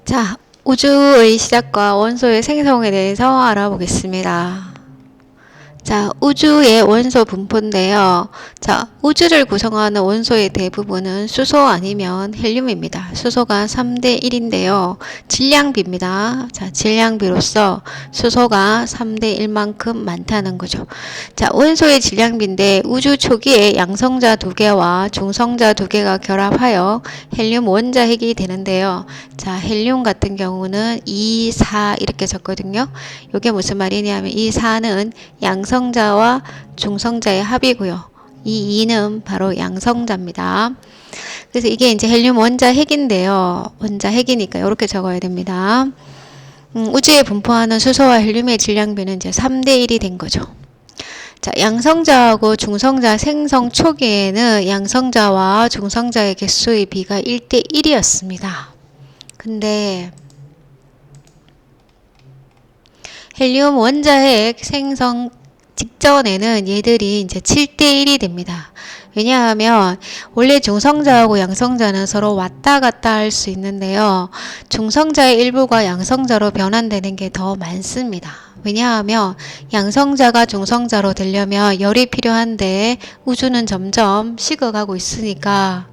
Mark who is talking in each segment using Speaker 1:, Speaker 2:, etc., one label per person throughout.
Speaker 1: 자, 우주의 시작과 원소의 생성에 대해서 알아보겠습니다. 자, 우주의 원소 분포인데요. 자, 우주를 구성하는 원소의 대부분은 수소 아니면 헬륨입니다. 수소가 3대 1인데요. 질량비입니다. 자, 질량비로서 수소가 3대 1만큼 많다는 거죠. 자, 원소의 질량비인데 우주 초기에 양성자 2개와 중성자 2개가 결합하여 헬륨 원자핵이 되는데요. 자, 헬륨 같은 경우는 2, 4 이렇게 적거든요. 이게 무슨 말이냐면 이 4는 양성자와 중성자의 합이고요. 이 2는 바로 양성자입니다. 그래서 이게 이제 헬륨 원자핵인데요. 원자핵이니까 이렇게 적어야 됩니다. 우주에 분포하는 수소와 헬륨의 질량비는 이제 3대 1이 된 거죠. 자, 양성자하고 중성자 생성 초기에는 양성자와 중성자의 개수의 비가 1대 1이었습니다. 근데 헬륨 원자핵 생성 직전에는 얘들이 이제 7대 1이 됩니다. 왜냐하면 원래 중성자하고 양성자는 서로 왔다 갔다 할 수 있는데요. 중성자의 일부가 양성자로 변환되는 게 더 많습니다. 왜냐하면 양성자가 중성자로 되려면 열이 필요한데 우주는 점점 식어가고 있으니까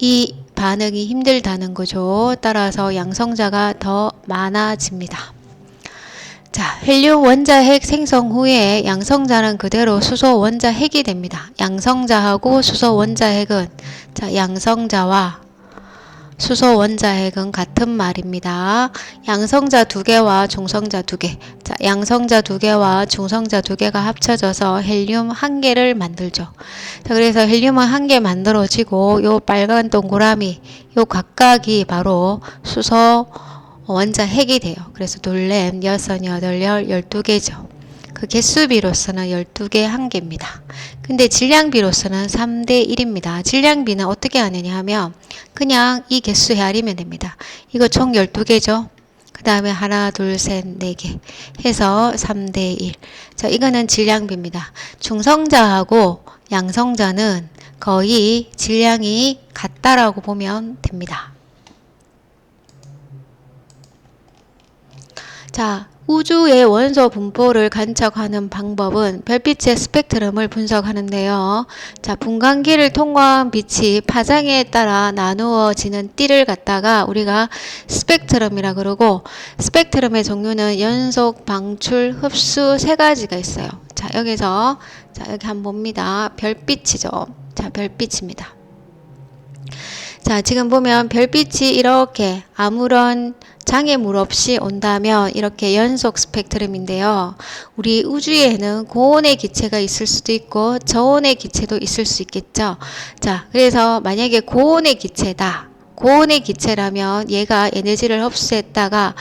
Speaker 1: 이 반응이 힘들다는 거죠. 따라서 양성자가 더 많아집니다. 자, 헬륨 원자핵 생성 후에 양성자는 그대로 수소 원자핵이 됩니다. 양성자하고 수소 원자핵은 자, 양성자와 수소 원자핵은 같은 말입니다. 양성자 2개와 중성자 2개. 자, 양성자 2개와 중성자 2개가 합쳐져서 헬륨 1개를 만들죠. 자, 그래서 헬륨은 1개 만들어지고 요 빨간 동그라미 요 각각이 바로 수소 원자핵이 돼요. 그래서 둘, 넷, 여섯, 여덟, 12개죠. 그 개수비로서는 12개 1개입니다. 근데 질량비로서는 3대 1입니다. 질량비는 어떻게 하느냐 하면 그냥 이 개수 헤아리면 됩니다. 이거 총 12개죠. 그 다음에 하나, 둘, 셋, 4개 해서 3대 1. 자, 이거는 질량비입니다. 중성자하고 양성자는 거의 질량이 같다라고 보면 됩니다. 자, 우주의 원소 분포를 관측하는 방법은 별빛의 스펙트럼을 분석하는데요. 자, 분광기를 통과한 빛이 파장에 따라 나누어지는 띠를 갖다가 우리가 스펙트럼이라 그러고, 스펙트럼의 종류는 연속, 방출, 흡수 3가지가 있어요. 자, 여기서 자, 여기 한번 봅니다. 별빛이죠. 자, 별빛입니다. 자, 지금 보면 별빛이 이렇게 아무런 장애물 없이 온다면 이렇게 연속 스펙트럼인데요. 우리 우주에는 고온의 기체가 있을 수도 있고 저온의 기체도 있을 수 있겠죠. 자, 그래서 만약에 고온의 기체다. 고온의 기체라면 얘가 에너지를 흡수했다가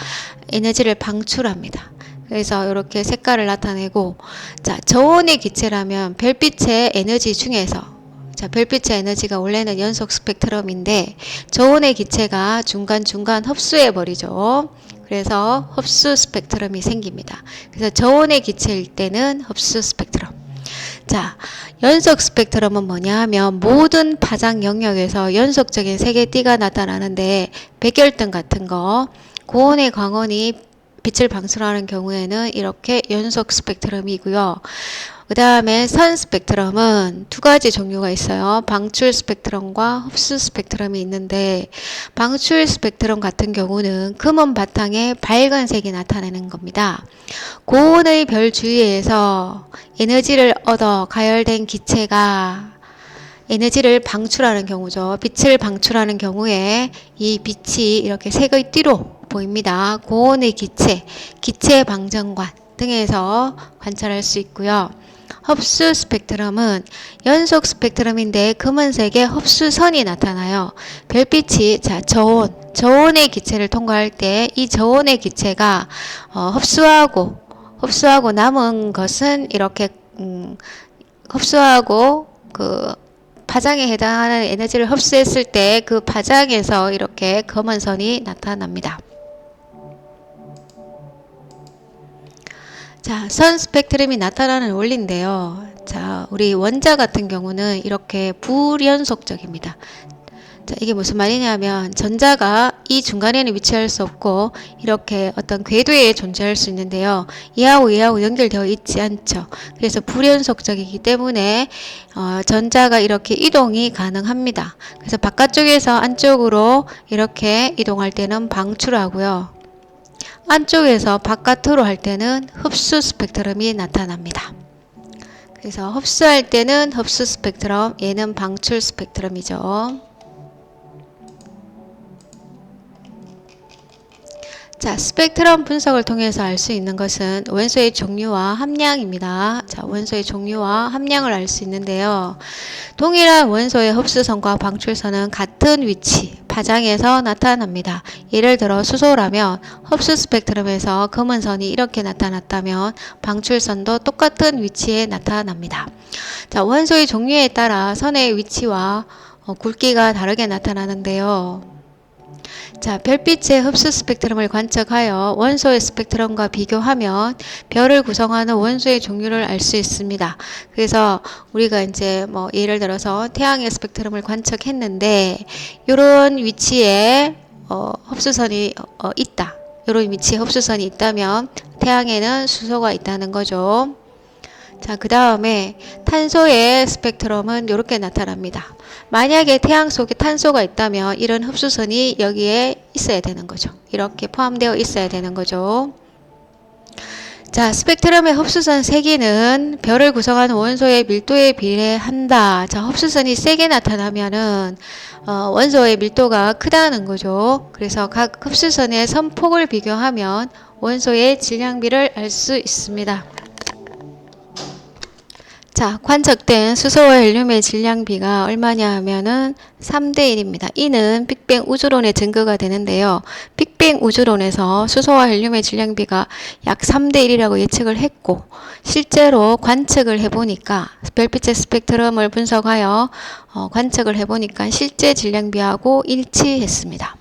Speaker 1: 에너지를 방출합니다. 그래서 이렇게 색깔을 나타내고, 자, 저온의 기체라면 별빛의 에너지 중에서 자, 별빛의 에너지가 원래는 연속 스펙트럼인데 저온의 기체가 중간중간 흡수해버리죠. 그래서 흡수 스펙트럼이 생깁니다. 그래서 저온의 기체일 때는 흡수 스펙트럼. 자, 연속 스펙트럼은 뭐냐 하면 모든 파장 영역에서 연속적인 색의 띠가 나타나는데 백열등 같은 거 고온의 광원이 빛을 방출하는 경우에는 이렇게 연속 스펙트럼이고요. 그 다음에 선 스펙트럼은 2가지 종류가 있어요. 방출 스펙트럼과 흡수 스펙트럼이 있는데, 방출 스펙트럼 같은 경우는 금은 바탕에 밝은 색이 나타내는 겁니다. 고온의 별 주위에서 에너지를 얻어 가열된 기체가 에너지를 방출하는 경우죠. 빛을 방출하는 경우에 이 빛이 이렇게 색의 띠로 보입니다. 고온의 기체, 기체 방정관 등에서 관찰할 수 있고요. 흡수 스펙트럼은 연속 스펙트럼인데 검은색의 흡수선이 나타나요. 별빛이 자, 저온의 기체를 통과할 때 이 저온의 기체가 흡수하고 남은 것은 이렇게 흡수하고 그 파장에 해당하는 에너지를 흡수했을 때 그 파장에서 이렇게 검은 선이 나타납니다. 자, 선 스펙트럼이 나타나는 원리인데요. 자, 우리 원자 같은 경우는 이렇게 불연속적입니다. 자, 이게 무슨 말이냐면 전자가 이 중간에는 위치할 수 없고 이렇게 어떤 궤도에 존재할 수 있는데요. 얘하고 연결되어 있지 않죠. 그래서 불연속적이기 때문에 전자가 이렇게 이동이 가능합니다. 그래서 바깥쪽에서 안쪽으로 이렇게 이동할 때는 방출하고요. 안쪽에서 바깥으로 할 때는 흡수 스펙트럼이 나타납니다. 그래서 흡수할 때는 흡수 스펙트럼, 얘는 방출 스펙트럼이죠. 자, 스펙트럼 분석을 통해서 알 수 있는 것은 원소의 종류와 함량입니다. 자, 원소의 종류와 함량을 알 수 있는데요. 동일한 원소의 흡수선과 방출선은 같은 위치, 파장에서 나타납니다. 예를 들어 수소라면 흡수 스펙트럼에서 검은 선이 이렇게 나타났다면 방출선도 똑같은 위치에 나타납니다. 자, 원소의 종류에 따라 선의 위치와 굵기가 다르게 나타나는데요. 자, 별빛의 흡수 스펙트럼을 관측하여 원소의 스펙트럼과 비교하면 별을 구성하는 원소의 종류를 알 수 있습니다. 그래서 우리가 이제 뭐 예를 들어서 태양의 스펙트럼을 관측했는데 이런 위치에 흡수선이 있다. 이런 위치에 흡수선이 있다면 태양에는 수소가 있다는 거죠. 자, 그 다음에 탄소의 스펙트럼은 이렇게 나타납니다. 만약에 태양 속에 탄소가 있다면 이런 흡수선이 여기에 있어야 되는 거죠. 이렇게 포함되어 있어야 되는 거죠. 자, 스펙트럼의 흡수선 세기는 별을 구성하는 원소의 밀도에 비례한다. 자, 흡수선이 세게 나타나면은 원소의 밀도가 크다는 거죠. 그래서 각 흡수선의 선폭을 비교하면 원소의 질량비를 알 수 있습니다. 자, 관측된 수소와 헬륨의 질량비가 얼마냐 하면은 3대1입니다. 이는 빅뱅 우주론의 증거가 되는데요. 빅뱅 우주론에서 수소와 헬륨의 질량비가 약 3대1이라고 예측을 했고 실제로 관측을 해보니까 별빛의 스펙트럼을 분석하여 관측을 해보니까 실제 질량비하고 일치했습니다.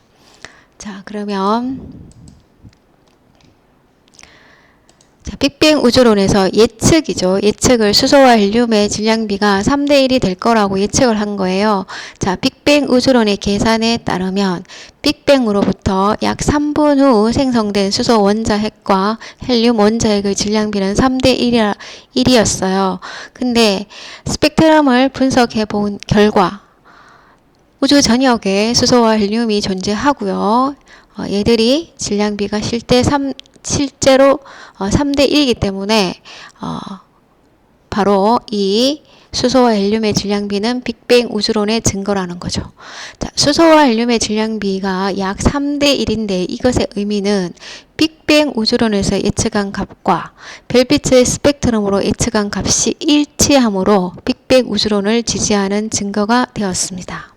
Speaker 1: 자, 그러면 자, 빅뱅 우주론에서 예측이죠. 예측을 수소와 헬륨의 질량비가 3대1이 될 거라고 예측을 한 거예요. 자, 빅뱅 우주론의 계산에 따르면 빅뱅으로부터 약 3분 후 생성된 수소 원자핵과 헬륨 원자핵의 질량비는 3대1이었어요. 근데 스펙트럼을 분석해 본 결과 우주 전역에 수소와 헬륨이 존재하고요. 얘들이 질량비가 실제로 3대1이기 때문에 바로 이 수소와 헬륨의 질량비는 빅뱅 우주론의 증거라는 거죠. 자, 수소와 헬륨의 질량비가 약 3대1인데 이것의 의미는 빅뱅 우주론에서 예측한 값과 별빛의 스펙트럼으로 예측한 값이 일치하므로 빅뱅 우주론을 지지하는 증거가 되었습니다.